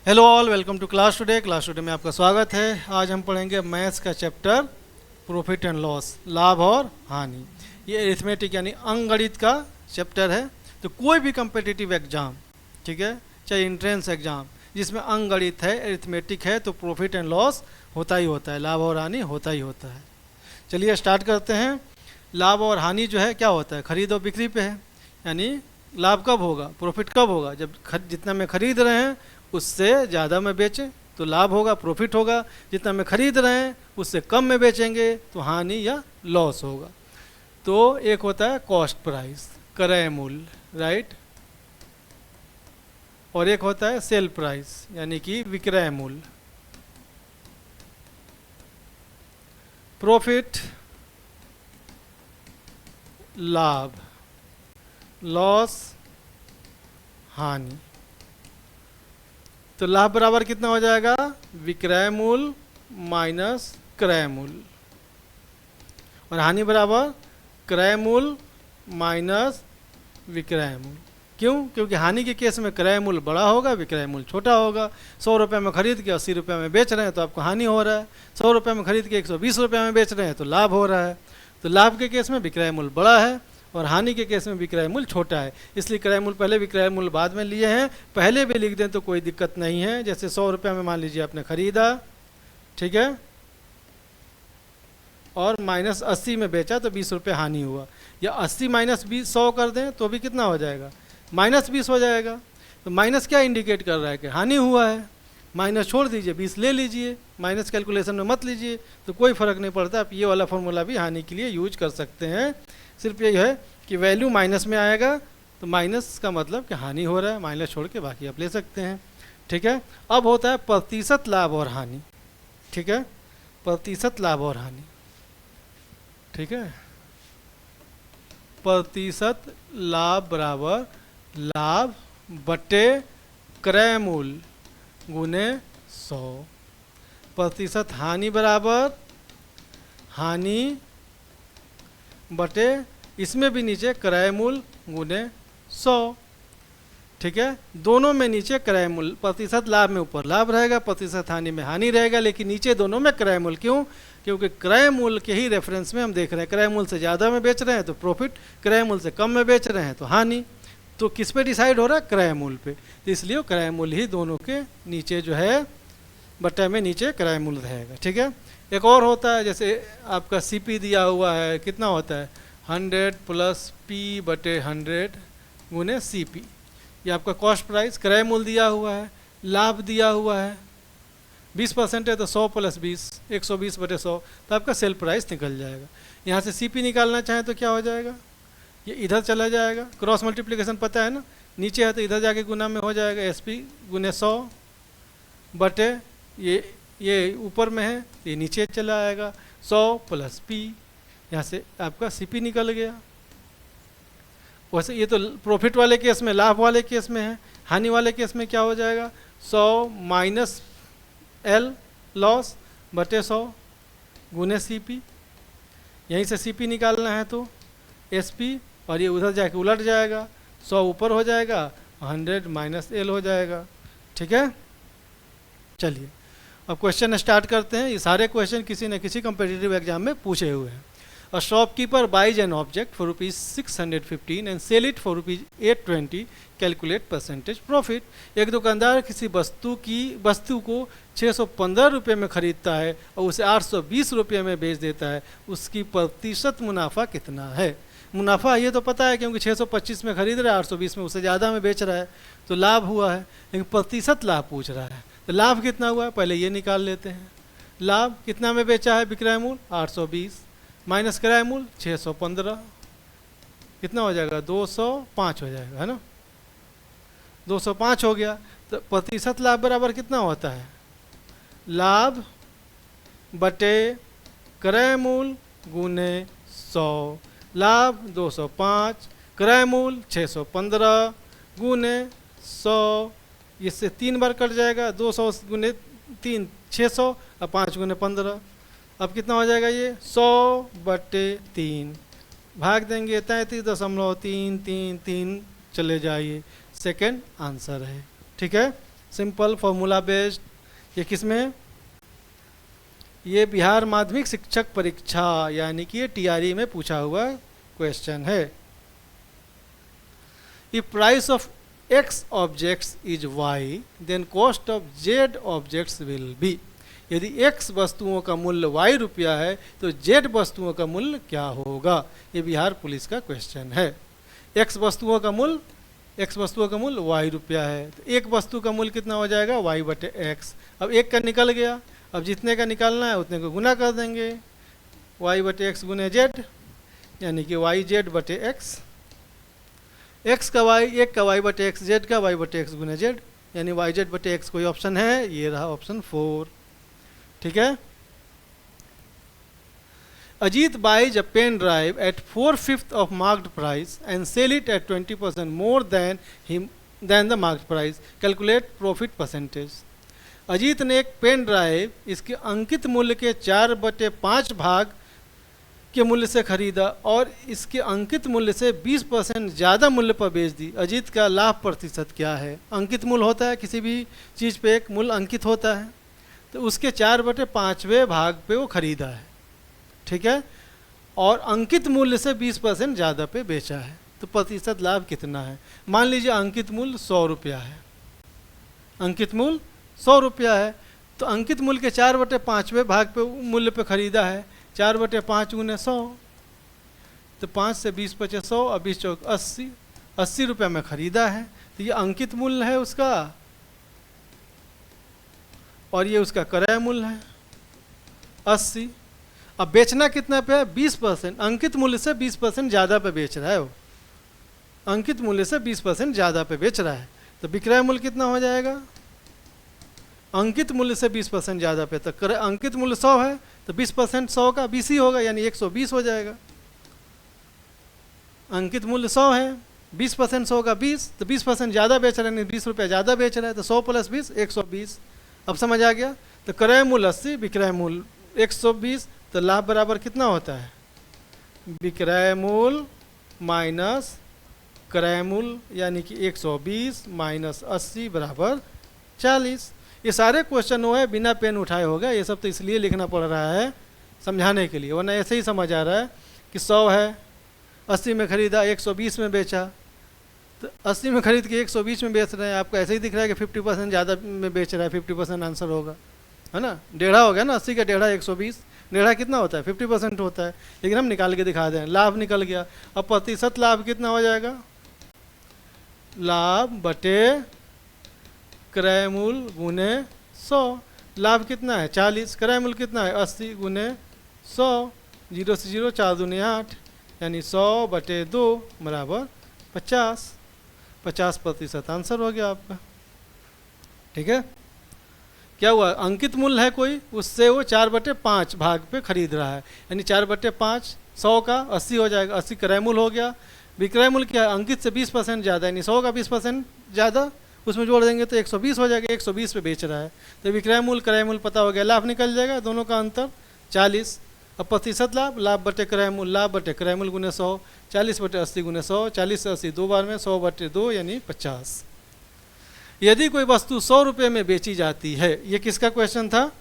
Hello all, welcome to class today में आपका स्वागत है। आज हम पढ़ेंगे मैथ्स का चैप्टर प्रॉफिट एंड लॉस, लाभ और हानि। ये अरिथमेटिक यानी अंकगणित का चैप्टर है। तो कोई भी कम्पिटिटिव एग्जाम, ठीक है, चाहे एंट्रेंस एग्जाम जिसमें अंकगणित है, अरिथमेटिक है, तो प्रॉफिट एंड लॉस होता ही होता है, लाभ और हानि होता ही होता है। चलिए स्टार्ट करते हैं। लाभ और हानि जो है क्या होता है, खरीद और बिक्री पे है। यानी लाभ कब होगा, प्रॉफिट कब होगा, जब जितना में खरीद रहे हैं उससे ज़्यादा में बेचें तो लाभ होगा, प्रॉफिट होगा। जितना में खरीद रहे हैं उससे कम में बेचेंगे तो हानि या लॉस होगा। तो एक होता है कॉस्ट प्राइस, क्रय मूल्य, राइट, और एक होता है सेल प्राइस यानी कि विक्रय मूल्य। प्रॉफिट लाभ, लॉस हानि। तो लाभ बराबर कितना हो जाएगा, विक्रय मूल्य माइनस क्रय मूल्य, और हानि बराबर क्रय मूल्य माइनस विक्रय मूल्य। क्यों? क्योंकि हानि के केस में क्रय मूल्य बड़ा होगा, विक्रय मूल्य छोटा होगा। 100 रुपये में खरीद के 80 रुपये में बेच रहे हैं तो आपको हानि हो रहा है। 100 रुपये में खरीद के 120 रुपये में बेच रहे हैं तो लाभ हो रहा है। तो लाभ के केस में विक्रय मूल्य बड़ा है और हानि के केस में विक्रय मूल्य छोटा है, इसलिए क्रय मूल्य पहले, विक्रय मूल्य बाद में लिए हैं। पहले भी लिख दें तो कोई दिक्कत नहीं है। जैसे 100 रुपये में मान लीजिए आपने खरीदा, ठीक है, और माइनस 80 में बेचा तो 20 रुपये हानि हुआ। या 80 माइनस 20 100 कर दें तो भी कितना हो जाएगा, माइनस 20 हो जाएगा। तो माइनस क्या इंडिकेट कर रहा है कि हानि हुआ है। माइनस छोड़ दीजिए, 20 ले लीजिए, माइनस कैलकुलेशन में मत लीजिए, तो कोई फ़र्क नहीं पड़ता। आप ये वाला फॉर्मूला भी हानि के लिए यूज कर सकते हैं। सिर्फ यही है कि वैल्यू माइनस में आएगा तो माइनस का मतलब कि हानि हो रहा है, माइनस छोड़ के बाकी आप ले सकते हैं, ठीक है। अब होता है प्रतिशत लाभ और हानि, ठीक है, प्रतिशत लाभ और हानि, ठीक है। प्रतिशत लाभ बराबर लाभ बटे क्रय मूल्य गुने 100। प्रतिशत हानि बराबर हानि बटे, इसमें भी नीचे क्रय मूल्य गुने 100, ठीक है। दोनों में नीचे क्रय मूल्य, प्रतिशत लाभ में ऊपर लाभ रहेगा, प्रतिशत हानि में हानि रहेगा, लेकिन नीचे दोनों में क्रय मूल्य। क्यों? क्योंकि क्रय मूल्य के ही रेफरेंस में हम देख रहे हैं। क्रय मूल्य से ज़्यादा में बेच रहे हैं तो प्रॉफिट, क्रय मूल्य से कम में बेच रहे हैं तो हानि। तो किस पे डिसाइड हो रहा है, क्रय मूल्य पे। तो इसलिए क्रय मूल्य ही दोनों के नीचे जो है बट्टे में नीचे क्रय मूल्य रहेगा, ठीक है। एक और होता है, जैसे आपका सीपी दिया हुआ है, कितना होता है 100 प्लस पी बटे 100 गुने सीपी। ये आपका कॉस्ट प्राइस, क्रय मूल्य दिया हुआ है, लाभ दिया हुआ है 20% है तो 100 प्लस 20, 120 बटे 100, तो आपका सेल प्राइस निकल जाएगा। यहाँ से सीपी निकालना चाहें तो क्या हो जाएगा, ये इधर चला जाएगा, क्रॉस मल्टीप्लिकेशन पता है ना, नीचे है तो इधर जाके गुना में हो जाएगा, एसपी गुने 100 बटे ये ऊपर में है ये नीचे चला आएगा 100 प्लस पी। यहाँ से आपका सीपी निकल गया। वैसे ये तो प्रॉफिट वाले केस में, लाभ वाले केस में है। हानि वाले केस में क्या हो जाएगा, 100 माइनस एल लॉस बटे 100 गुने सीपी। यहीं से सीपी निकालना है तो एसपी, और ये उधर जाके उलट जाएगा, 100 ऊपर हो जाएगा, 100 माइनस एल हो जाएगा, ठीक है। चलिए अब क्वेश्चन स्टार्ट करते हैं। ये सारे क्वेश्चन किसी न किसी कम्पिटिटिव एग्जाम में पूछे हुए हैं। A shopkeeper buys an object for rupees 615 and sell it for rupees 820. Calculate percentage profit. एक दुकानदार किसी वस्तु को 615 रुपये में खरीदता है और उसे 820 रुपये में बेच देता है, उसकी प्रतिशत मुनाफा कितना है। मुनाफा ये तो पता है क्योंकि 625 में खरीद रहा है, 820 में उससे ज़्यादा में बेच रहा है तो लाभ हुआ है, लेकिन प्रतिशत लाभ पूछ रहा है। तो लाभ कितना हुआ है पहले ये निकाल लेते हैं। लाभ कितना में बेचा है, विक्रय मूल्य 820 माइनस क्रय मूल्य 615, कितना हो जाएगा 205 हो जाएगा, है ना, 205 हो गया। तो प्रतिशत लाभ बराबर कितना होता है, लाभ बटे क्रय मूल्य गुने 100। लाभ 205, क्रय मूल्य 615 गुने 100, इससे 3 बार कट जाएगा, 200 गुने 3 600 और 5 गुने 15। अब कितना हो जाएगा ये 100 बटे 3, भाग देंगे 33.333 चले जाइए, सेकेंड आंसर है, ठीक है, सिंपल फॉर्मूला बेस्ड। ये किसमें, ये बिहार माध्यमिक शिक्षक परीक्षा यानी कि ये टीआरई में पूछा हुआ क्वेश्चन है। If price of X objects is Y then cost of Z objects will be. यदि x वस्तुओं का मूल्य y रुपया है तो z वस्तुओं का मूल्य क्या होगा। ये बिहार पुलिस का क्वेश्चन है। x वस्तुओं का मूल्य y रुपया है तो एक वस्तु का मूल्य कितना हो जाएगा, y बटे x। अब एक का निकल गया, अब जितने का निकालना है उतने को गुना कर देंगे, y बटे x गुने z, यानी कि y z बटे x। x का y, एक का y बटे x, z का y बटे x गुने z, यानी y z बटे x कोई ऑप्शन है, ये रहा ऑप्शन 4। ठीक है। Ajit buys a pen drive at 4/5 of marked price and sell it at 20% more than the marked price. Calculate profit percentage. Ajit ने एक पेन ड्राइव इसके अंकित मूल्य के 4/5 भाग के मूल्य से खरीदा और इसके अंकित मूल्य से 20% ज़्यादा मूल्य पर बेच दी। अजीत का लाभ प्रतिशत क्या है। अंकित मूल्य होता है, किसी भी चीज़ पे एक मूल्य अंकित होता है, तो उसके 4/5वें भाग पे वो खरीदा है। ठीक है, और अंकित मूल्य से 20% ज़्यादा पे बेचा है, तो प्रतिशत लाभ कितना है। मान लीजिए अंकित मूल्य 100 रुपया है, अंकित मूल्य 100 रुपया है, तो अंकित मूल्य के 4/5वें भाग पे मूल्य पे खरीदा है, 4/5 गुने 100, तो 5 से 20 बचे 100 और 20 चौक 80, 80 रुपये में खरीदा है, तो ये अंकित मूल्य है उसका और ये उसका क्रय मूल्य है 80। अब बेचना कितना पे है, 20%। अंकित मूल्य से 20% ज़्यादा पे बेच रहा है वो, अंकित मूल्य से 20% ज़्यादा पे बेच रहा है, तो विक्रय मूल्य कितना हो जाएगा, अंकित मूल्य से 20% ज़्यादा पे। तो अंकित मूल्य 100 है तो 20% 100 का 20 ही होगा, यानी 120 हो जाएगा। अंकित मूल्य 100 है, 20% 100 का 20, तो 20% ज़्यादा बेच रहा है, 20 रुपया ज़्यादा बेच रहा है, तो 100 + 20 120। अब समझ आ गया। तो क्रय मूल्य 80, विक्रय मूल्य 120, तो लाभ बराबर कितना होता है, विक्रय मूल्य माइनस क्रय मूल्य, यानी कि 120 माइनस 80 बराबर 40। ये सारे क्वेश्चन वो है बिना पेन उठाए होगा, ये सब तो इसलिए लिखना पड़ रहा है समझाने के लिए, वरना ऐसे ही समझ आ रहा है कि 100 है, 80 में खरीदा, 120 में बेचा, तो 80 में खरीद के 120 में बेच रहे हैं, आपको ऐसे ही दिख रहा है कि 50% ज़्यादा में बेच रहा है, 50% आंसर होगा, है ना। डेढ़ा हो गया ना, 80 का डेढ़ा 120, डेढ़ा कितना होता है, 50% होता है, लेकिन हम निकाल के दिखा दें, लाभ निकल गया। अब प्रतिशत लाभ कितना हो जाएगा, लाभ बटे क्रय मूल्य गुने 100। लाभ कितना है 40, क्रय मूल्य कितना है 80 गुने 100, 0 से 0 4 दूने 8, यानी 100 बटे 2 बराबर 50। 50% आंसर हो गया आपका। ठीक है, क्या हुआ, अंकित मूल्य है कोई, उससे वो 4/5 भाग पे खरीद रहा है, यानी 4/5 100 का 80 हो जाएगा, 80 क्रय मूल्य हो गया। विक्रय मूल्य क्या है, अंकित से 20% ज़्यादा, यानी 100 का 20% ज़्यादा, उसमें जोड़ देंगे तो 120 हो जाएगा, 120 पे बेच रहा है, तो विक्रय मूल्य क्रय मूल्य पता हो गया, लाभ निकल जाएगा, दोनों का अंतर 40। अब प्रतिशत लाभ, लाभ बटे क्रय मूल्य, लाभ बटे क्रय मूल्य गुने 100, 40 बटे 80 गुने 100, 40 से 80 दो बार में, 100 बटे 2 यानी 50। यदि कोई वस्तु 100 रुपये में बेची जाती है, ये किसका क्वेश्चन था,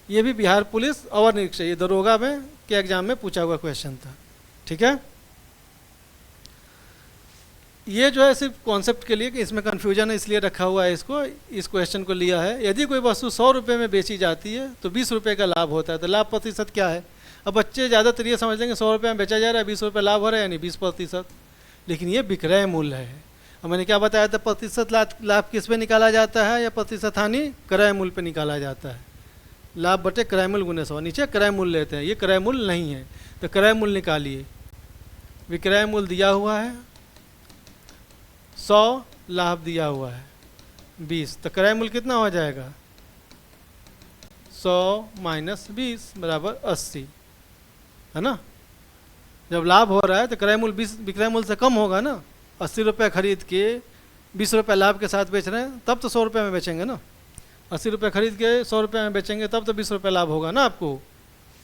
ये भी बिहार पुलिस अवर निरीक्षक, ये दरोगा में के एग्जाम में पूछा हुआ क्वेश्चन था। ठीक है, ये जो है सिर्फ कॉन्सेप्ट के लिए कि इसमें कन्फ्यूजन है इसलिए रखा हुआ है, इसको, इस क्वेश्चन को लिया है। यदि कोई वस्तु 100 रुपये में बेची जाती है तो 20 रुपये का लाभ होता है, तो लाभ प्रतिशत क्या है। अब बच्चे ज़्यादातर ये समझ लेंगे 100 रुपये में बेचा जा रहा है, 20 रुपये लाभ हो रहा है, यानी 20%, लेकिन ये विक्रय मूल्य है। अब मैंने क्या बताया था, प्रतिशत लाभ किस पे निकाला जाता है, या प्रतिशत हानि क्रय मूल्य पे निकाला जाता है। लाभ बटे क्रय मूल्य गुने 100, नीचे क्रय मूल्य लेते हैं, ये क्रय मूल्य नहीं है, तो क्रय मूल्य निकालिए। विक्रय मूल्य दिया हुआ है 100, लाभ दिया हुआ है 20, तो क्रय मूल्य कितना हो जाएगा, 100 माइनस 20 बराबर 80, है ना। जब लाभ हो रहा है तो क्रय मूल्य 20 विक्रय मूल्य से कम होगा ना। 80 रुपये खरीद के 20 रुपये लाभ के साथ बेच रहे हैं, तब तो 100 रुपये में बेचेंगे ना। 80 रुपये खरीद के 100 रुपये में बेचेंगे, तब तो 20 रुपये लाभ होगा ना आपको।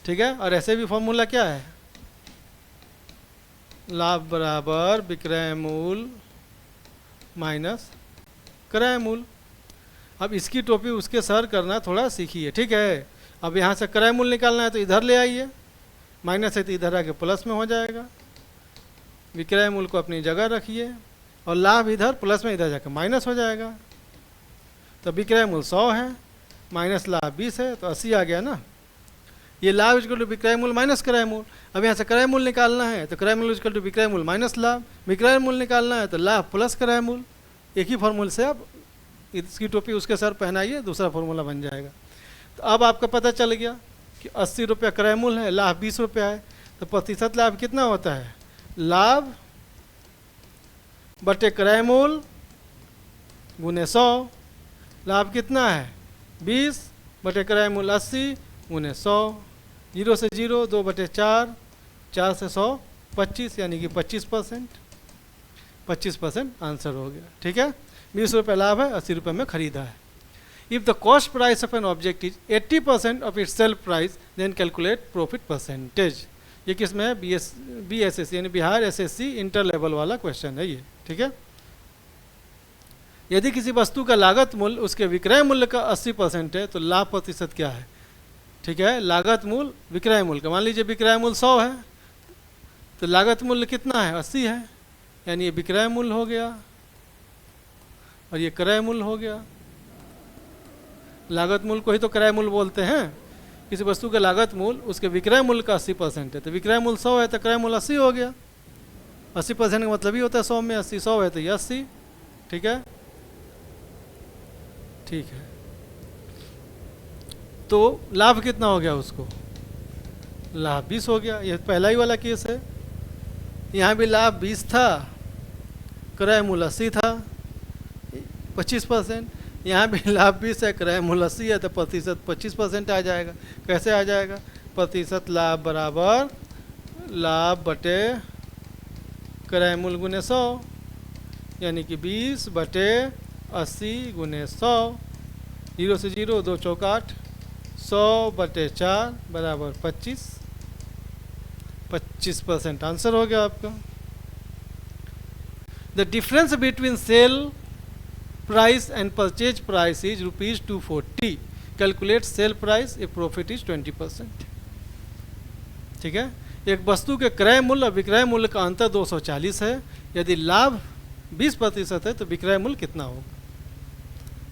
ठीक है, और ऐसे भी फॉर्मूला क्या है, लाभ बराबर विक्रय मूल्य माइनस क्रय मूल्य। अब इसकी टोपी उसके सर करना थोड़ा सीखिए, ठीक है। अब यहाँ से क्रय मूल्य निकालना है तो इधर ले आइए, माइनस है तो इधर आके प्लस में हो जाएगा। विक्रय मूल्य को अपनी जगह रखिए और लाभ इधर प्लस में इधर जाकर माइनस हो जाएगा। तो विक्रय मूल्य 100 है, माइनस लाभ 20 है, तो 80 आ गया ना। ये लाभ इक्वल टू विक्रय मूल्य माइनस क्रय मूल्य। अब यहाँ से क्रय मूल्य निकालना है तो क्रय मूल्य इक्वल टू विक्रय मूल्य माइनस लाभ, विक्रय मूल्य निकालना है तो लाभ प्लस क्रय मूल्य। एक ही फॉर्मूले से आप इसकी टोपी उसके सर पहनाइए, दूसरा फॉर्मूला बन जाएगा। तो अब आपको पता चल गया कि 80 रुपया क्रय मूल्य है, लाभ 20 रुपया है, तो प्रतिशत लाभ कितना होता है? लाभ बटे क्रय मूल्य गुने 100। लाभ कितना है? 20 बटे क्रय मूल्य 80 गुने 100। 0 से 0, 2 बटे 4, 4 से 100 25, यानी कि 25%। 25% आंसर हो गया, ठीक है। 20 रुपये लाभ है, 80 रुपये में खरीदा है। If the cost price of an object is 80% of its sale price then calculate profit percentage. ये किस में है? BSSC यानी बिहार SSC इंटर लेवल वाला क्वेश्चन है ये, ठीक है। यदि किसी वस्तु का लागत मूल्य उसके विक्रय मूल्य का 80% है तो लाभ प्रतिशत क्या है? ठीक है, लागत मूल्य विक्रय मूल्य का, मान लीजिए विक्रय मूल्य 100 है तो लागत मूल्य कितना है? 80 है, यानी ये विक्रय मूल्य हो गया और ये क्रय मूल्य हो गया। लागत मूल्य को ही तो क्रय मूल्य बोलते हैं। किसी वस्तु का लागत मूल्य उसके विक्रय मूल्य का 80% है तो विक्रय मूल्य 100 है तो क्रय मूल्य 80 हो गया। 80% का मतलब ही होता है 100 में 80, 100 है तो ये 80, ठीक है। ठीक है, तो लाभ कितना हो गया उसको? लाभ 20 हो गया। ये पहला ही वाला केस है, यहाँ भी लाभ 20 था, क्रय मूल्य 80 था, 25%। यहाँ भी लाभ 20 है, क्रय मूल्य 80 है, तो प्रतिशत 25% आ जाएगा। कैसे आ जाएगा? प्रतिशत लाभ बराबर लाभ बटे क्रय मूल्य गुने 100, यानी कि 20 बटे 80 गुने 100। 0 से 0, 2 चौक 8, 100 बटे 4 बराबर 25% आंसर हो गया आपका। The difference between sale price and purchase price is ₹240। Calculate sale price if profit is 20%। ठीक है, एक वस्तु के क्रय मूल्य और विक्रय मूल्य का अंतर 240 है। यदि लाभ 20% है तो विक्रय मूल्य कितना होगा?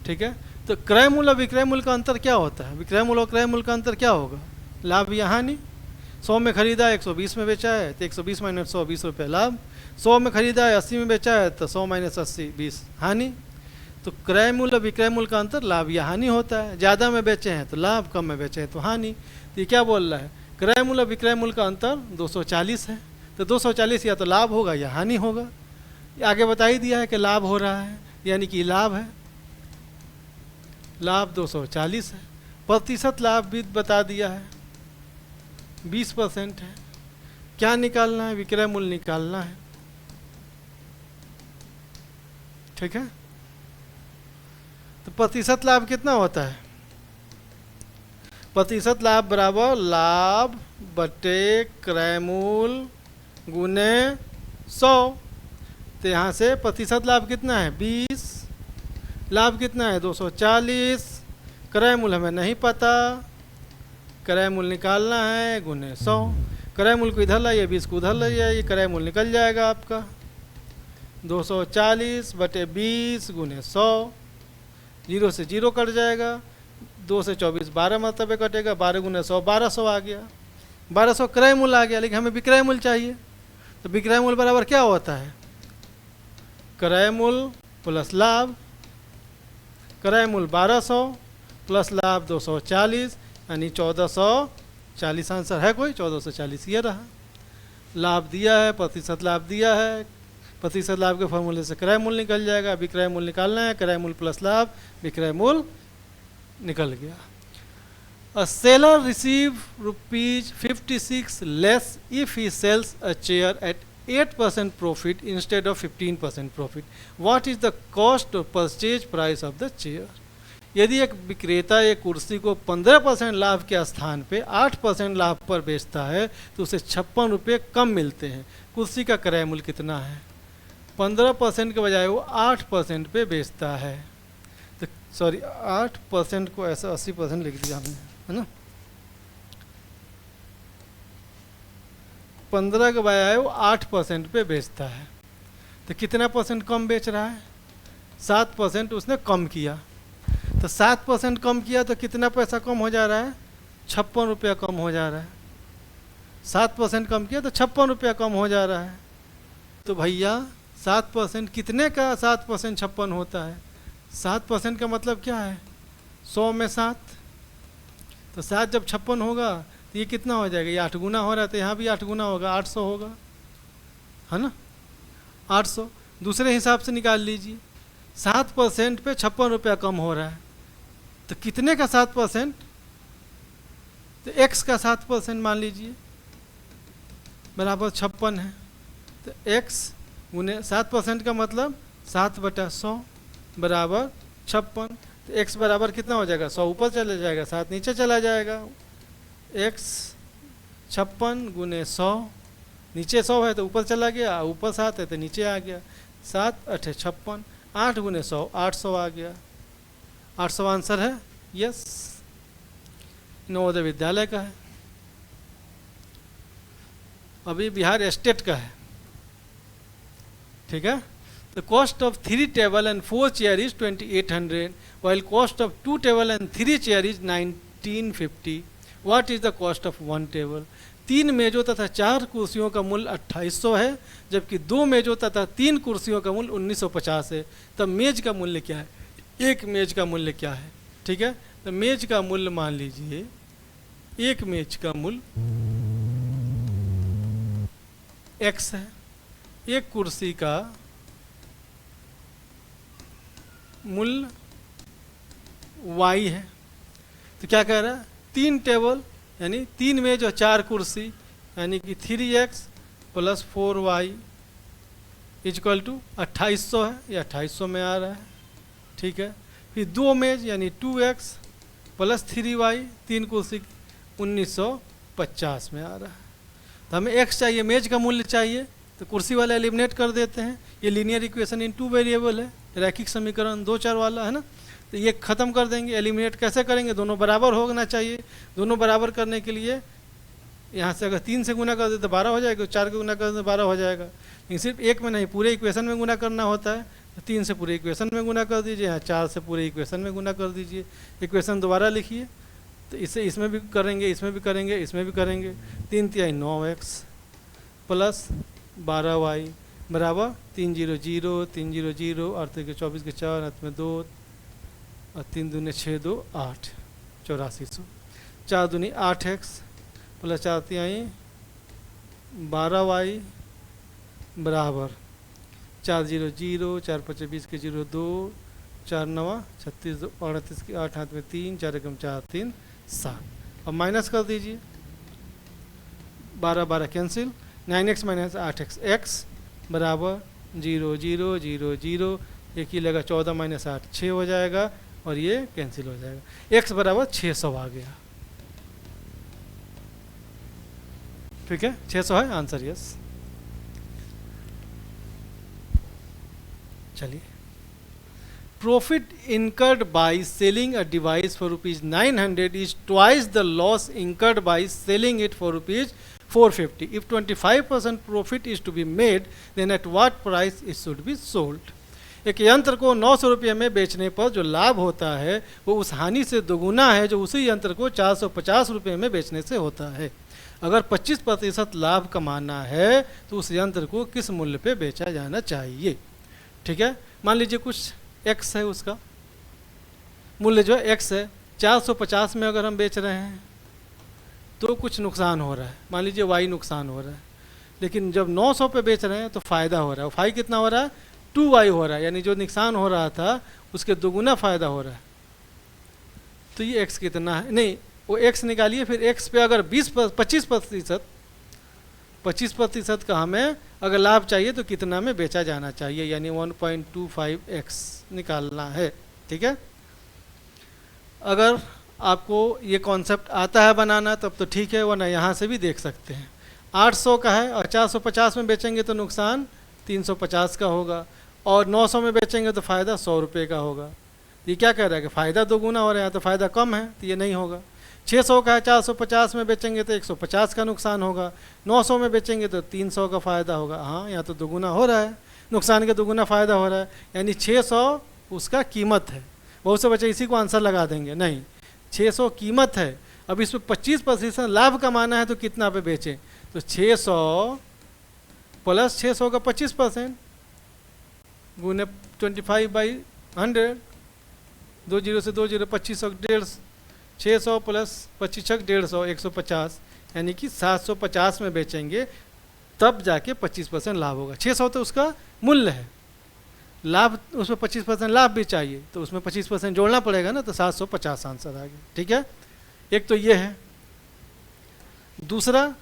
ठीक है, तो क्रय मूल्य और विक्रय मूल्य का अंतर क्या होता है? विक्रय मूल्य और क्रय मूल्य का अंतर क्या होगा? लाभ या हानि। 100 में खरीदा है 120 में बेचा है तो 120 माइनस 100 20 रुपये लाभ। 100 में खरीदा है 80 में बेचा है तो 100 माइनस 80 20 हानि। तो क्रय मूल्य और विक्रय मूल्य का अंतर लाभ या हानि होता है। ज़्यादा में बेचे हैं तो लाभ, कम में बेचे हैं तो हानि। तो ये क्या बोल रहा है? क्रय मूल्य और विक्रय मूल्य का अंतर 240 है, तो 240 या तो लाभ होगा या हानि होगा। आगे बता ही दिया है कि लाभ हो रहा है, यानी कि लाभ है। लाभ 240 है। प्रतिशत लाभ भी बता दिया है 20% है। क्या निकालना है? विक्रय मूल्य निकालना है। ठीक है, तो प्रतिशत लाभ कितना होता है? प्रतिशत लाभ बराबर लाभ बटे क्रय मूल्य गुने 100। तो यहाँ से प्रतिशत लाभ कितना है? 20। लाभ कितना है? 240। क्रय मूल्य हमें नहीं पता, क्रय मूल्य निकालना है गुने 100। क्रय मूल्य को इधर लाइए, 20 को उधर लाइए, ये क्रय मूल्य निकल जाएगा आपका 240 बटे 20 गुने 100। 0 से 0 कट जाएगा, 2 से 24 12 मरतबे कटेगा, 12 गुने 100 1200 आ गया। 1200 क्रय मूल्य आ गया, लेकिन हमें विक्रय मूल्य चाहिए। तो विक्रय मूल्य बराबर क्या होता है? क्रय मूल्य प्लस लाभ। क्रय मूल्य 1200 प्लस लाभ 240, यानी 1440 आंसर है कोई? 1440 ये रहा। लाभ दिया है, प्रतिशत लाभ दिया है। प्रतिशत लाभ के फॉर्मूले से क्रय मूल्य निकल जाएगा। विक्रय मूल्य निकालना है, क्रय मूल्य प्लस लाभ, विक्रय मूल्य निकल गया। A seller receive ₹56 less if he sells a chair at 8% profit instead of 15% profit. What is the cost or purchase price of the chair? यदि एक विक्रेता एक कुर्सी को 15% लाभ के स्थान पे 8% लाभ पर बेचता है तो उसे 56 रुपये कम मिलते हैं। कुर्सी का क्रय मूल्य कितना है? 15% के बजाय वो 8% पे बेचता है। तो सॉरी 8% को ऐसा 80% लिख दिया हमने, है ना। 15 का बाय वो 8% पे बेचता है, तो कितना परसेंट कम बेच रहा है? 7% उसने कम किया। तो 7% कम किया तो कितना पैसा कम हो जा रहा है? 56 रुपया कम हो जा रहा है। 7% कम किया तो 56 रुपया कम हो जा रहा है। तो भैया 7% कितने का 7% 56 होता है? 7% का मतलब क्या है? 100 में 7, तो 7 जब 56 होगा तो ये कितना हो जाएगा? ये 8 गुना हो रहा है, तो यहाँ भी 8 गुना होगा, 800 होगा, है ना। 800 दूसरे हिसाब से निकाल लीजिए। 7% पे 56 रुपया कम हो रहा है, तो कितने का 7%? तो x का 7% मान लीजिए बराबर 56 है। तो x गुने 7% का मतलब 7/100 बराबर 56। तो x बराबर कितना हो जाएगा? 100 ऊपर चला जाएगा, 7 नीचे चला जाएगा। x 56 गुने 100, नीचे 100 है तो ऊपर चला गया, ऊपर 7 है तो नीचे आ गया। 7 8 56, 8 गुने 100 800 आ गया। 800 आंसर है, यस, नवोदय विद्यालय का है। अभी बिहार स्टेट का है, ठीक है। The cost of 3 table and 4 chair is 2800, while cost of 2 table and 3 chair is 1950. What is the cost of 1 table? 3 मेजों तथा 4 कुर्सियों का मूल्य 2800 है, जबकि 2 मेजों तथा 3 कुर्सियों का मूल्य 1950 है। तब मेज का मूल्य क्या है? एक मेज का मूल्य क्या है? ठीक है, तो मेज का मूल्य मान लीजिए, एक मेज का मूल्य x है, एक कुर्सी का मूल्य y है। तो क्या कह रहा है? 3 टेबल यानी 3 मेज और 4 कुर्सी यानी कि 3x + 4y इक्वल टू 2800 है, ये 2800 में आ रहा है, ठीक है। फिर 2 मेज यानी 2x + 3y, 3 कुर्सी 1950 में आ रहा है। तो हमें x चाहिए, मेज का मूल्य चाहिए, तो कुर्सी वाला एलिमिनेट कर देते हैं। ये लीनियर इक्वेशन इन 2 वेरिएबल है, रैखिक समीकरण 2 चर वाला है ना। तो ये ख़त्म कर देंगे। एलिमिनेट कैसे करेंगे? दोनों बराबर होना चाहिए। दोनों बराबर करने के लिए यहाँ से अगर 3 से गुना कर दे तो 12 हो जाएगा, 4 के गुना कर दे तो 12 हो जाएगा। लेकिन सिर्फ एक में नहीं, पूरे इक्वेशन में गुना करना होता है। तो 3 से पूरे इक्वेशन में गुना कर दीजिए, यहाँ 4 से पूरे इक्वेशन में गुना कर दीजिए। इक्वेशन दोबारा लिखिए, तो इसे इसमें भी करेंगे, इसमें भी करेंगे, इसमें भी करेंगे। 3 × 9x + 12y बराबर 3 0 0 3 0 0 और 24 के 4 हाथ में 2 और 3 दूनी 6 2 8 8400। 4 दूनी 8x + 4 तिहाई 12y बराबर 4 0 0 4 5 20 के 0 2 4 9 36 2 38 के 8 हाथ में 3 4 एकम 4 3 7। अब माइनस कर दीजिए, 12 12 कैंसिल, 9x - 8x x बराबर 0 0 0 0, एक ही लगा 14 - 8 6 हो जाएगा और ये कैंसिल हो जाएगा। x बराबर 600 आ गया, ठीक है, 600 है आंसर, यस। चलिए, profit incurred by selling a device for ₹900 is twice the loss incurred by selling it for ₹450. If 25% profit is to be made, then at what price it should be sold? एक यंत्र को 900 रुपये में बेचने पर जो लाभ होता है वो उस हानि से दोगुना है जो उसी यंत्र को 450 रुपये में बेचने से होता है। अगर 25% लाभ कमाना है तो उस यंत्र को किस मूल्य पे बेचा जाना चाहिए? ठीक है, मान लीजिए कुछ x है, उसका मूल्य जो है x है, 450 में अगर हम बेच रहे हैं तो कुछ नुकसान हो रहा है, मान लीजिए y नुकसान हो रहा है। लेकिन जब 900 पे बेच रहे हैं तो फ़ायदा हो रहा है। फाई कितना हो रहा है? 2y हो रहा है, यानी जो नुकसान हो रहा था उसके दोगुना फ़ायदा हो रहा है। तो ये x कितना है? नहीं, वो x निकालिए, फिर x पे अगर 25% का हमें अगर लाभ चाहिए तो कितना में बेचा जाना चाहिए, यानी 1.25x निकालना है। ठीक है, अगर आपको ये कॉन्सेप्ट आता है बनाना तब तो ठीक है, वरना यहाँ से भी देख सकते हैं। 800 का है और 450 में बेचेंगे तो नुकसान 350 का होगा, और 900 में बेचेंगे तो फ़ायदा 100 रुपये का होगा। ये क्या कह रहा है कि फ़ायदा दोगुना हो रहा है, तो फ़ायदा कम है, तो ये नहीं होगा। 600 का है, 450 में बेचेंगे तो 150 का नुकसान होगा, 900 में बेचेंगे तो 300 का फ़ायदा होगा। हाँ, यहाँ तो दोगुना हो रहा है, नुकसान के दोगुना फ़ायदा हो रहा है, यानी 600 उसका कीमत है। बहुत से बच्चे इसी को आंसर लगा देंगे, नहीं, 600 कीमत है। अब इसमें 25% लाभ कमाना है तो कितना पे बेचें, तो 600 प्लस 600 का 25% गुने 25/100, 2 जीरो से 2 जीरो, 25 150, 600 प्लस 25 150, 150, यानी कि 750 में बेचेंगे तब जाके 25% लाभ होगा। 600 तो उसका मूल्य है, लाभ उसमें 25% लाभ भी चाहिए, तो उसमें 25% जोड़ना पड़ेगा ना, तो 750 आंसर आ गया। ठीक है, एक तो ये है। दूसरा,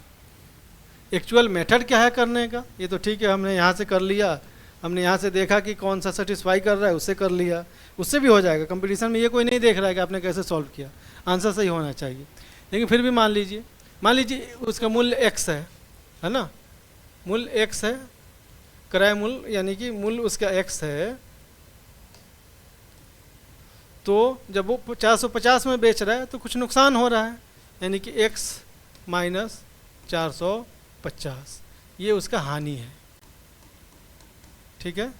एक्चुअल मेथड क्या है करने का, ये तो ठीक है, हमने यहाँ से कर लिया, हमने यहाँ से देखा कि कौन सा सेटिस्फाई कर रहा है, उससे कर लिया, उससे भी हो जाएगा। कंपटीशन में ये कोई नहीं देख रहा है कि आपने कैसे सॉल्व किया, आंसर सही होना चाहिए। लेकिन फिर भी मान लीजिए उसका मूल्य x है ना, मूल्य x है, क्रय मूल्य यानी कि मूल्य उसका x है, तो जब वो 450 में बेच रहा है तो कुछ नुकसान हो रहा है, यानी कि x माइनस 450, ये उसका हानि है। ठीक है,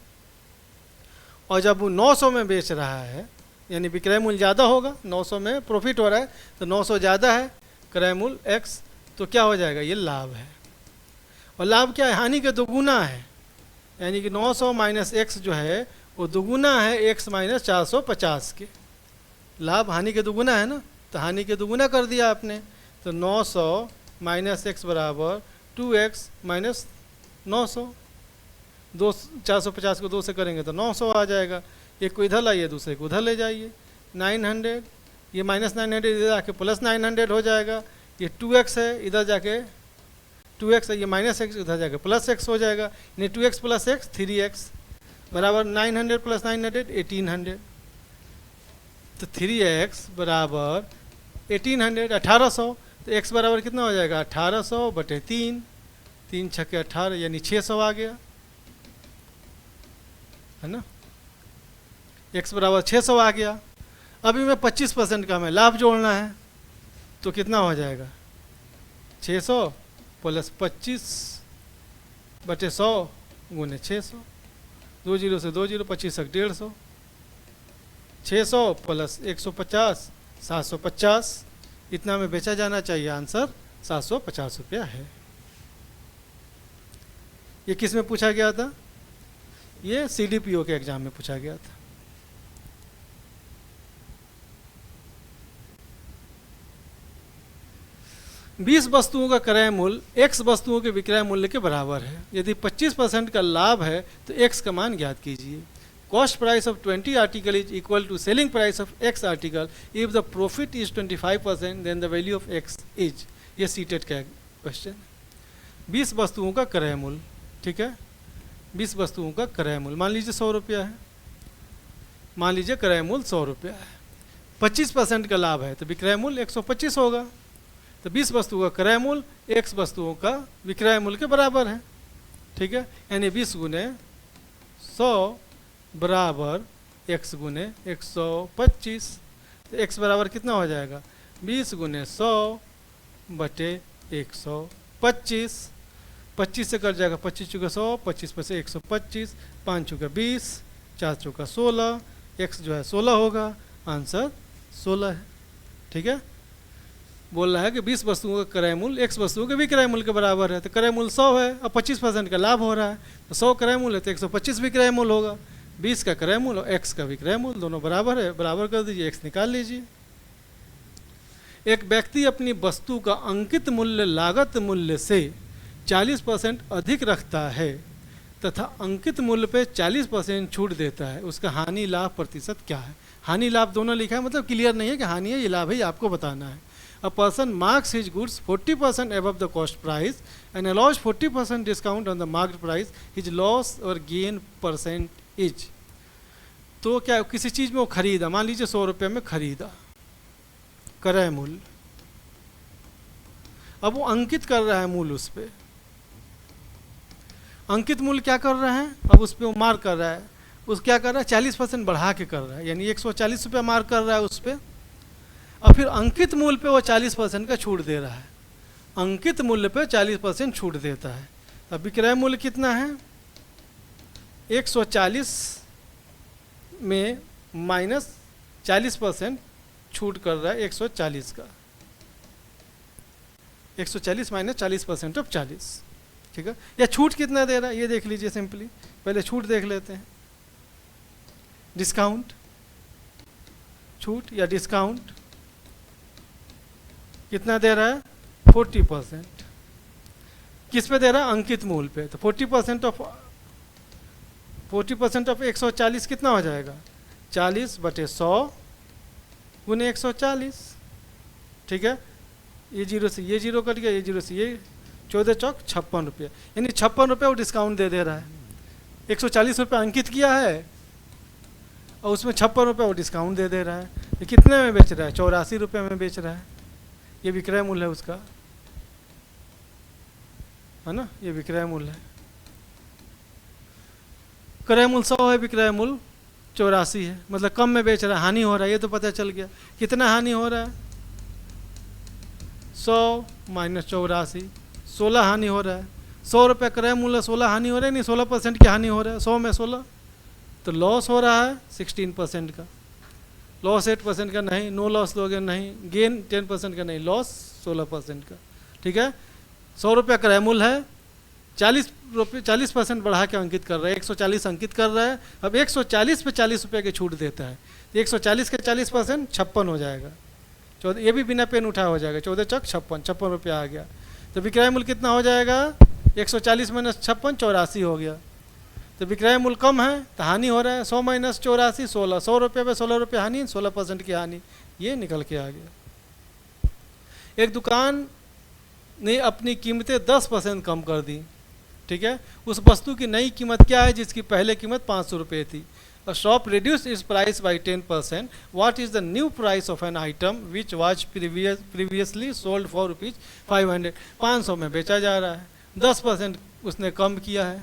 और जब वो 900 में बेच रहा है, यानी विक्रय मूल्य ज़्यादा होगा, 900 में प्रॉफिट हो रहा है, तो 900 ज़्यादा है, क्रय मूल्य x, तो क्या हो जाएगा, ये लाभ है। और लाभ क्या है, हानि के दोगुना है, यानी कि 900 माइनस x जो है वो दोगुना है x माइनस 450 के। लाभ हानि के दोगुना है ना, तो हानि के दोगुना कर दिया आपने, तो 900 माइनस x बराबर 2x माइनस 900, 450 को 2 से करेंगे तो 900 आ जाएगा। एक को इधर लाइए, दूसरे को उधर ले जाइए, 900, ये माइनस 900 इधर जाके प्लस 900 हो जाएगा, ये 2x है, इधर जाके 2x है, ये माइनस x, इधर जाके प्लस x हो जाएगा, यानी 2x प्लस x 3x बराबर 900 प्लस 900 1800, तो 3x बराबर 1800 1800, तो x बराबर कितना हो जाएगा 1800 बटे 3, 3 छक्के 18, यानी 600 आ गया, है ना, x बराबर 600 आ गया। अभी में 25% का हमें लाभ जोड़ना है, तो कितना हो जाएगा 600 प्लस 25 बटे 100 गुने 600, 2 जीरो से 2 जीरो, 25 150, 600 प्लस 150 750, इतना में बेचा जाना चाहिए, आंसर 750 रुपया है। ये किस में पूछा गया था, ये CDPO के एग्जाम में पूछा गया था। बीस वस्तुओं का क्रय मूल्य x वस्तुओं के विक्रय मूल्य के बराबर है। यदि 25% का लाभ है तो x का मान ज्ञात कीजिए। Cost price of 20 article is equal to selling price of x article if the profit is 25% then the value of x is. ये सीटेट का क्वेश्चन। 20 वस्तुओं का क्रय मूल्य, ठीक है, 20 वस्तुओं का क्रय मूल्य मान लीजिए 100 रुपया है, मान लीजिए क्रय मूल्य 100 रुपया है, 25% का लाभ है तो विक्रय मूल्य 125 होगा। तो 20 वस्तुओं का क्रय मूल्य x वस्तुओं का विक्रय मूल्य के बराबर है, ठीक है, यानी 20 गुने 100 बराबर x गुने 125। तो x बराबर कितना हो जाएगा 20 गुने 100 बटे 125, 25 से कट जाएगा, 25 चुका 100, 25 पर से 125, 5 चुका 20, 4 चुका 16, x जो है 16 होगा, आंसर 16 है। ठीक है, बोल रहा है कि 20 वस्तुओं का क्रय मूल्य x वस्तुओं के विक्रय मूल्य के बराबर है। तो क्रय मूल्य 100 है और 25% का लाभ हो रहा है, तो 100 क्रय मूल्य है तो 125 विक्रय मूल्य होगा। 20 का क्रय मूल्य और x का विक्रय मूल्य दोनों बराबर है, बराबर कर दीजिए, x निकाल लीजिए। एक व्यक्ति अपनी वस्तु का अंकित मूल्य लागत मूल्य से 40% अधिक रखता है तथा अंकित मूल्य पे 40% छूट देता है, उसका हानि लाभ प्रतिशत क्या है। हानि लाभ दोनों लिखा है, मतलब क्लियर नहीं है कि हानि है ये लाभ है, ये आपको बताना है। A person marks his goods 40% above the cost price and allows 40% discount on the marked price. His loss or gain percent is। तो क्या किसी चीज़ में वो खरीदा, मान लीजिए 100 रुपये में खरीदा क्रय मूल्य, अब वो अंकित कर रहा है मूल्य, उस पर अंकित मूल्य क्या कर रहे हैं, अब उस पर वो मार्क कर रहा है, उस क्या कर रहा है 40% बढ़ा के कर रहा है, यानी 140 रुपये मार्क कर रहा है उस पर, और फिर अंकित मूल्य पे वो 40% का छूट दे रहा है, अंकित मूल्य पे 40% छूट देता है। अब विक्रय मूल्य कितना है, 140 में माइनस 40% छूट कर रहा है 140 का, 140 माइनस 40% ऑफ 40, ठीक है। या छूट कितना दे रहा है ये देख लीजिए सिंपली, पहले छूट देख लेते हैं, डिस्काउंट, छूट या डिस्काउंट कितना दे रहा है 40%, किस पे दे रहा है अंकित मूल्य पे, तो 40% ऑफ 140 कितना हो जाएगा 40/100 गुने 140, ठीक है। ये जीरो से ये जीरो कट गया, ये जीरो से ये 14 चौक 56 रुपये, यानी 56 रुपये वो डिस्काउंट दे रहा है। 140 रुपये अंकित किया है और उसमें 56 रुपये वो डिस्काउंट दे रहा है। ये कितने में बेच रहा है 84 रुपये में बेच रहा है, ये विक्रय मूल्य है उसका, है ना, ये विक्रय मूल्य है। क्रय मूल्य 100 है, विक्रय मूल्य 84 है, मतलब कम में बेच रहा है, हानि हो रहा है, ये तो पता चल गया। कितना हानि हो रहा है 100 माइनस 84, 16 हानि हो रहा है। 100 रुपये क्रय मूल्य, 16 हानि हो रहा है, नहीं 16% की हानि हो रहा है, 100 में 16, तो लॉस हो रहा है 16% का, लॉस 8% का नहीं, नो लॉस लोगे नहीं, गेन 10% का नहीं, लॉस 16% का, ठीक है। 100 रुपये क्रय मूल्य है, 40% बढ़ा के अंकित कर रहा है, 140 अंकित कर रहा है। अब 140 पे 40 रुपये की छूट देता है, तो 140 के 40% 56 हो जाएगा, 14, ये भी बिना पेन उठा हो जाएगा, 14 चौक 56 रुपये आ गया। तो विक्रय मूल्य कितना हो जाएगा 140 माइनस 56 84 हो गया। तो विक्रय मूल्य कम है तो हानि हो रहा है, 100 माइनस 84 16, 100 रुपये पे 16 रुपये हानि, 16% की हानि, ये निकल के आ गया। एक दुकान ने अपनी कीमतें 10% कम कर दी, ठीक है। उस वस्तु की नई कीमत क्या है जिसकी पहले कीमत 500 रुपये थी। A shop reduced its price by 10%. What is the new price of an item which was previously sold for rupees 500? 500 में बेचा जा रहा है, 10% उसने कम किया है,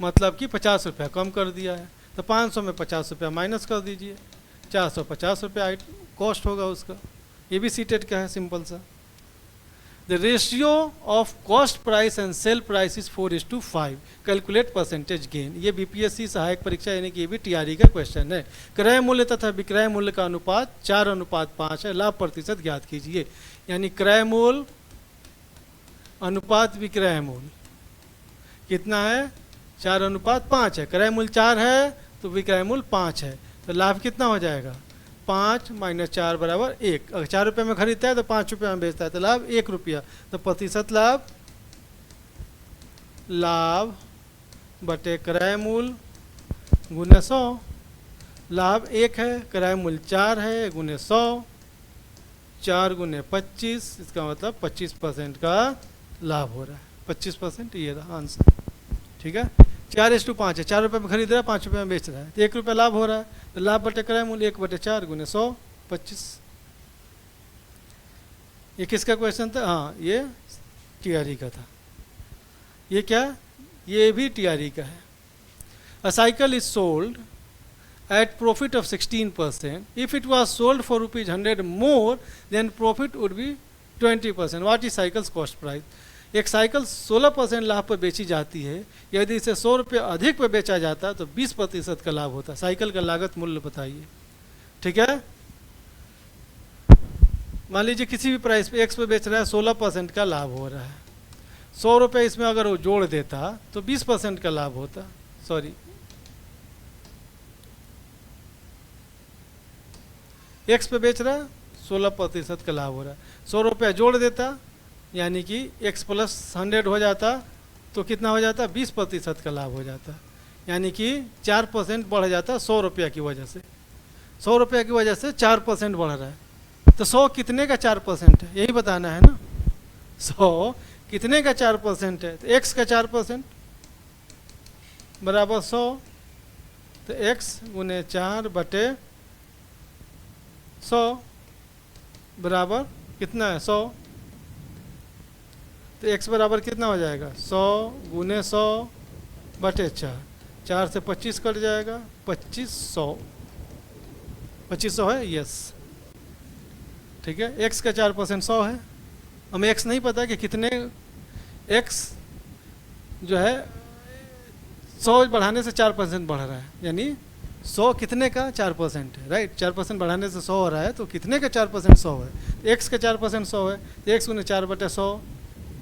मतलब कि 50 रुपया कम कर दिया है, तो 500 में 50 रुपया माइनस कर दीजिए, 450 रुपया कॉस्ट होगा उसका। ये भी सीटेड का है, सिंपल सा। The ratio of cost price and sell price is 4:5. Calculate percentage gain. ये बीपीएससी सहायक परीक्षा यानी कि ये भी टीआरई का क्वेश्चन है। क्रय मूल्य तथा विक्रय मूल्य का अनुपात 4:5 है, लाभ प्रतिशत ज्ञात कीजिए। यानी क्रय मूल्य अनुपात विक्रय मूल्य कितना है 4:5 है, क्रय मूल्य 4 है तो विक्रय मूल्य 5 है, तो लाभ कितना हो जाएगा 5 माइनस 4 बराबर 1। अगर 4 रुपये में खरीदता है तो 5 रुपये में बेचता है, तो लाभ 1 रुपया, तो प्रतिशत लाभ, लाभ बटे क्रय मूल्य गुने 100, लाभ 1 है, क्रय मूल्य 4 है गुने 100, 4 गुने 25, इसका मतलब 25% का लाभ हो रहा है, 25% ये रहा आंसर, ठीक है। 4:5 है, 4 रुपये में खरीद रहा है, 5 रुपये में बेच रहा है, तो 1 रुपया लाभ हो रहा है, तो लाभ बटे क्रय मूल्य 1/4 गुने 100 25। ये किसका क्वेश्चन था, हाँ ये टीआरई का था। ये क्या, ये भी टीआरई का है। अ cycle is sold at profit of 16%. If it was sold for ₹100 more, then profit would be 20%. What is cycle's cost price? एक साइकिल 16% लाभ पर बेची जाती है, यदि इसे 100 रुपये अधिक पर बेचा जाता तो 20% का लाभ होता। साइकिल का लागत मूल्य बताइए, ठीक है। मान लीजिए किसी भी प्राइस पे एक्स पे बेच रहा है, 16% का लाभ हो रहा है, 100 रुपये इसमें अगर वो जोड़ देता तो 20% का लाभ होता। सॉरी, एक्स पे बेच रहा है 16% का लाभ हो रहा है, 100 रुपया जोड़ देता यानी कि x प्लस 100 हो जाता तो कितना हो जाता 20% का लाभ हो जाता, यानी कि 4% बढ़ जाता 100 रुपया की वजह से। 100 रुपया की वजह से 4% बढ़ रहा है, तो 100 कितने का 4% है यही बताना है ना। 100 कितने का 4% है, तो x का 4% बराबर 100, तो x गुने 4 बटे 100 बराबर कितना है 100, तो x बराबर कितना हो जाएगा 100 गुने 100 बटे 4, 4 से 25 कट जाएगा, 2500, 2500 है, यस। ठीक है, x का 4% 100 है। हमें x नहीं पता कि कितने, x जो है 100 बढ़ाने से 4% बढ़ रहा है, यानी 100 कितने का 4% है, राइट। 4% बढ़ाने से 100 हो रहा है, तो कितने का 4% 100 है, x का 4% 100 है, तो x गुने 4/100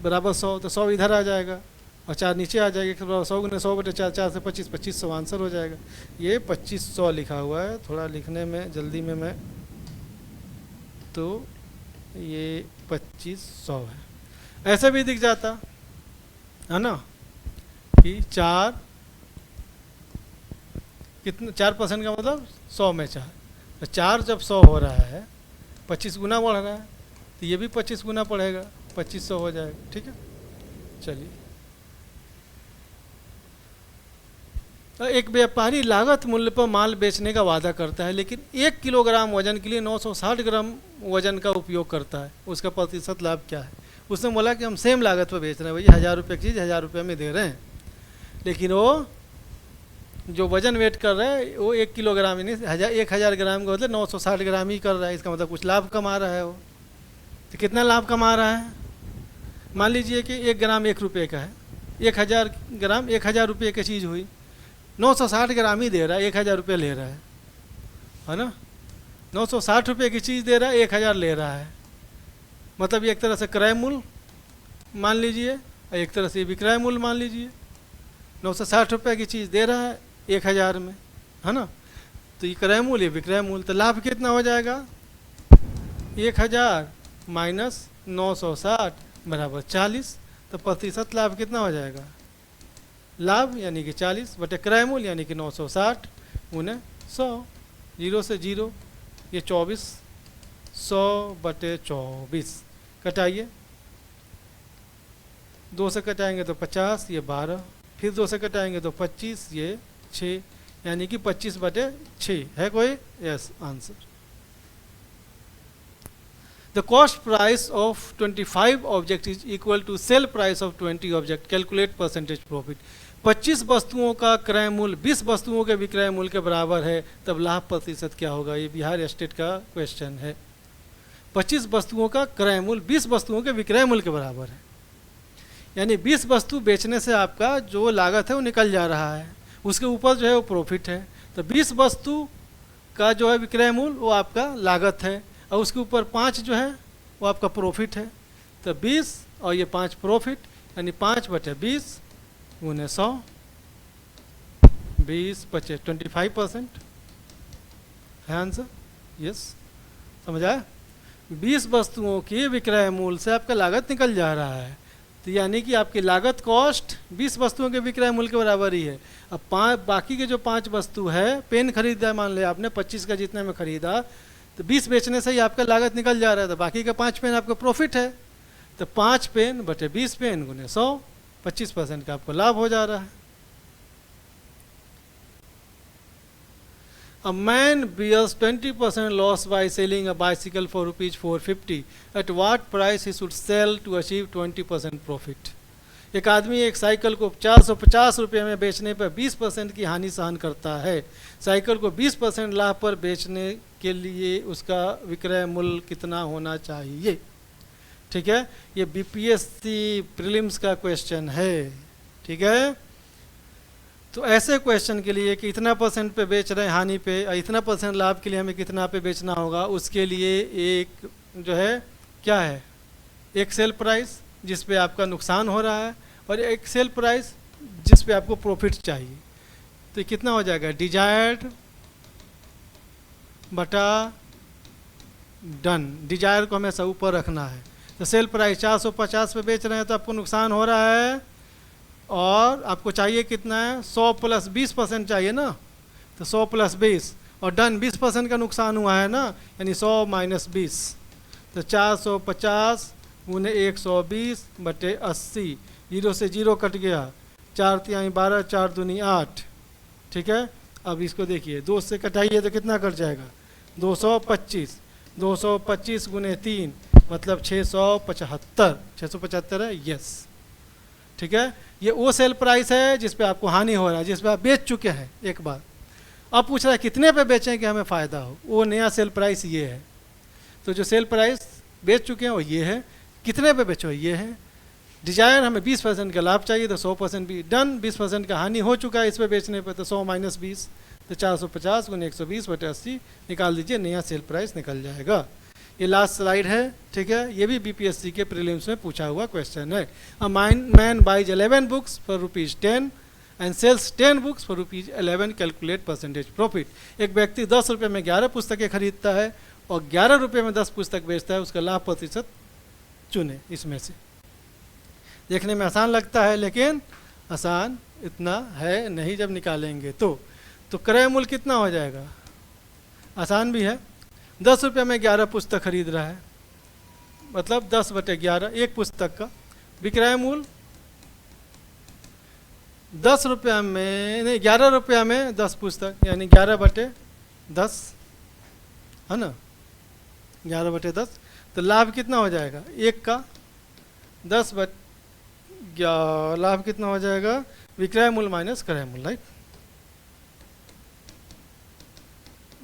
बराबर 100, तो 100 इधर आ जाएगा और 4 नीचे आ जाएगा, 100 गुने 100/4, 4 से 25, 2500 आंसर हो जाएगा। ये 2500 लिखा हुआ है, थोड़ा लिखने में जल्दी में मैं, तो ये 2500 है। ऐसे भी दिख जाता है ना कि 4 कितने, 4% का मतलब 100 में 4, तो 4 जब 100 हो रहा है 25 गुना बढ़ रहा है, तो ये भी 25 गुना पड़ेगा, 2500 हो जाएगा। ठीक है, चलिए। तो एक व्यापारी लागत मूल्य पर माल बेचने का वादा करता है, लेकिन 1 किलोग्राम वजन के लिए 960 ग्राम वजन का उपयोग करता है, उसका प्रतिशत लाभ क्या है। उसने बोला कि हम सेम लागत पर बेच रहे हैं, भैया 1000 रुपये की चीज़ 1000 रुपये में दे रहे हैं, लेकिन वो जो वजन वेट कर रहा है वो 1 किलोग्राम ही नहीं, 1000 ग्राम का मतलब 960 ग्राम ही कर रहा है। इसका मतलब कुछ लाभ कमा रहा है वो। तो कितना लाभ कमा रहा है, मान लीजिए कि 1 ग्राम 1 रुपये का है, 1000 ग्राम 1000 रुपये की चीज़ हुई, 960 ग्राम ही दे रहा है, 1000 रुपये ले रहा है ना। 960 रुपये की चीज़ दे रहा है, 1000 ले रहा है, मतलब ये एक तरह से क्रय मूल्य मान लीजिए और एक तरह से विक्रय मूल्य मान लीजिए। 960 रुपये की चीज़ दे रहा है 1000 में, है ना, तो ये क्रय मूल्य विक्रय मूल्य, तो लाभ कितना हो जाएगा, 1000 माइनस 960 बराबर 40, तो प्रतिशत लाभ कितना हो जाएगा, लाभ यानी कि 40 बटे क्रय मूल्य यानी कि 960 गुने 100, 0 से 0, ये 24, 100 बटे 24 कटाइए, 2 से कटाएंगे तो 50, ये 12, फिर 2 से कटाएंगे तो 25, ये 6, यानी कि 25 बटे 6 है कोई, yes answer. The cost price of 25 object is equal to sell price of 20 object. Calculate percentage profit. 25 वस्तुओं का क्रय मूल्य 20 वस्तुओं के विक्रय मूल्य के बराबर है, तब लाभ प्रतिशत क्या होगा। ये बिहार स्टेट का क्वेश्चन है। 25 वस्तुओं का क्रय मूल्य 20 वस्तुओं के विक्रय मूल्य के बराबर है, यानी 20 वस्तु बेचने से आपका जो लागत है वो निकल जा रहा है, उसके ऊपर जो है वो प्रॉफिट है। तो 20 वस्तु का जो है विक्रय मूल्य वो आपका लागत है, और उसके ऊपर 5 जो है वो आपका प्रॉफिट है। तो 20 और ये 5 प्रॉफिट, यानी 5 बटे 20 गुने 100, 20 बचे 25% है आंसर, यस समझ आया। 20 वस्तुओं के विक्रय मूल्य से आपका लागत निकल जा रहा है, तो यानी कि आपकी लागत कॉस्ट 20 वस्तुओं के विक्रय मूल्य के बराबर ही है। अब बाकी के जो 5 वस्तु है, पेन खरीदा मान लिया आपने 25 का जितने में खरीदा, तो 20 बेचने से ही आपका लागत निकल जा रहा है, तो बाकी का 5 पेन आपका प्रॉफिट है। तो 5 पेन बटे 20 पेन गुने 100, 25% का आपको लाभ हो जा रहा है। A man bears 20% loss by selling a bicycle for ₹450. At what price he should sell to achieve 20% profit? एक आदमी एक साइकिल को 450 रुपये में बेचने पर 20% की हानि सहन करता है। साइकिल को 20% लाभ पर बेचने के लिए उसका विक्रय मूल्य कितना होना चाहिए। ठीक है, ये बीपीएससी प्रीलिम्स का क्वेश्चन है। ठीक है, तो ऐसे क्वेश्चन के लिए कि इतना % पे बेच रहे हैं हानि पे, और इतना % लाभ के लिए हमें कितना पे बेचना होगा, उसके लिए एक जो है क्या है, एक सेल प्राइस जिस पे आपका नुकसान हो रहा है, और एक सेल प्राइस जिस पे आपको प्रॉफिट चाहिए। तो कितना हो जाएगा, डिजायर्ड बटा डन। डिजायर को हमेशा ऊपर रखना है। तो सेल प्राइस 450 पे बेच रहे हैं तो आपको नुकसान हो रहा है, और आपको चाहिए कितना है, 100 प्लस 20% चाहिए ना, तो 100 प्लस 20, और डन 20% का नुकसान हुआ है ना, यानी 100 माइनस 20, तो 450 गुने 120 बटे 80, 0 से 0 कट गया, 4 तिहाई 12, 4 दूनी 8। ठीक है, अब इसको देखिए 2 से कटाइए तो कितना कट जाएगा, 225, 225 गुने 3 मतलब 675, 675 है, यस। ठीक है। ये वो सेल प्राइस है जिस पे आपको हानि हो रहा है, जिस पे आप बेच चुके हैं एक बार। अब पूछ रहा है कितने पे बेचें कि हमें फ़ायदा हो, वो नया सेल प्राइस ये है। तो जो सेल प्राइस बेच चुके हैं वो ये है, कितने पे बेचो ये है। डिजायर हमें 20% का लाभ चाहिए तो 100% भी डन, 20% का हानि हो चुका है इस पे बेचने पे, तो 100 माइनस 20 तो 450 गुने 120/80 निकाल दीजिए, नया सेल प्राइस निकल जाएगा। ये लास्ट स्लाइड है, ठीक है। ये भी बीपीएससी के प्रीलिम्स में पूछा हुआ क्वेश्चन है। A man buys 11 books for ₹10 and sells 10 books for ₹11, calculate percentage profit. एक व्यक्ति 10 रुपये में 11 पुस्तकें खरीदता है और 11 रुपये में 10 पुस्तक बेचता है, उसका लाभ प्रतिशत चुने इसमें से। देखने में आसान लगता है लेकिन आसान इतना है नहीं जब निकालेंगे तो क्रय मूल्य कितना हो जाएगा, आसान भी है। 10 रुपये में 11 पुस्तक खरीद रहा है, मतलब 10/11 एक पुस्तक का। विक्रय मूल्य 10 रुपये में नहीं 11 रुपये में 10 पुस्तक, यानी 11/10 है ना, 11/10। तो लाभ कितना हो जाएगा, एक का 10/11 लाभ कितना हो जाएगा, विक्रय मूल्य माइनस क्रय मूल्य, राइट।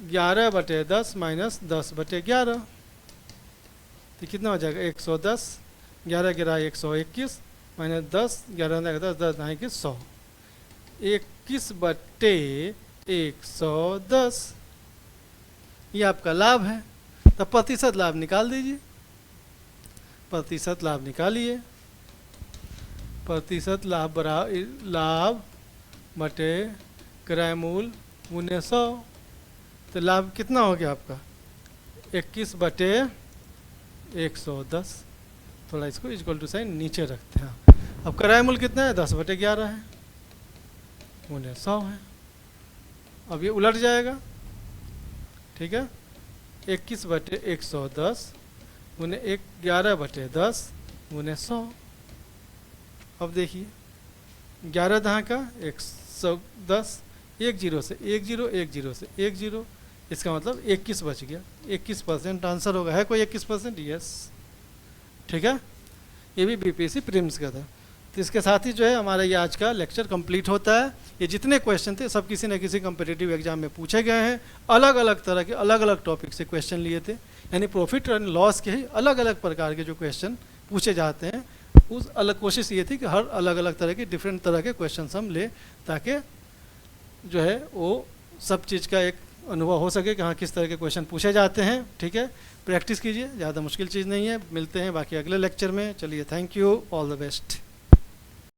11/10 माइनस 10/11 तो कितना हो जाएगा 110, 11 गिरा 121 माइनस 10, 11 10 10 9 की 100, 21/110 ये आपका लाभ है। तो प्रतिशत लाभ निकाल दीजिए, प्रतिशत लाभ निकालिए। प्रतिशत लाभ लाभ बटे क्रय मूल्य गुने 100, तो लाभ कितना हो गया आपका 21/110। थोड़ा इसको इक्वल टू साइन नीचे रखते हैं। अब क्रय मूल्य कितना है 10/11 है, गुने 100 है। अब ये उलट जाएगा, ठीक है। 21/110 गुने 11/10 गुने 100। अब देखिए 11 दहाँ का 110, 1 0 से 1 0, 1 0 से 1 0, इसका मतलब 21 बच गया। 21% आंसर होगा, है कोई 21%? यस, ठीक है। ये भी बीपीएससी प्रीलिम्स का था। तो इसके साथ ही जो है हमारा ये आज का लेक्चर कंप्लीट होता है। ये जितने क्वेश्चन थे सब किसी न किसी कम्पिटिटिव एग्जाम में पूछे गए हैं। अलग अलग तरह के अलग अलग टॉपिक से क्वेश्चन लिए थे, यानी प्रॉफिट एंड लॉस के ही अलग अलग प्रकार के जो क्वेश्चन पूछे जाते हैं, उस अलग कोशिश ये थी कि हर अलग अलग तरह के डिफरेंट तरह के क्वेश्चन हम ले, ताकि जो है वो सब चीज़ का एक अनुभव हो सके कि हाँ किस तरह के क्वेश्चन पूछे जाते हैं, ठीक है। प्रैक्टिस कीजिए, ज़्यादा मुश्किल चीज़ नहीं है। मिलते हैं बाकी अगले लेक्चर में। चलिए, thank you, all the best.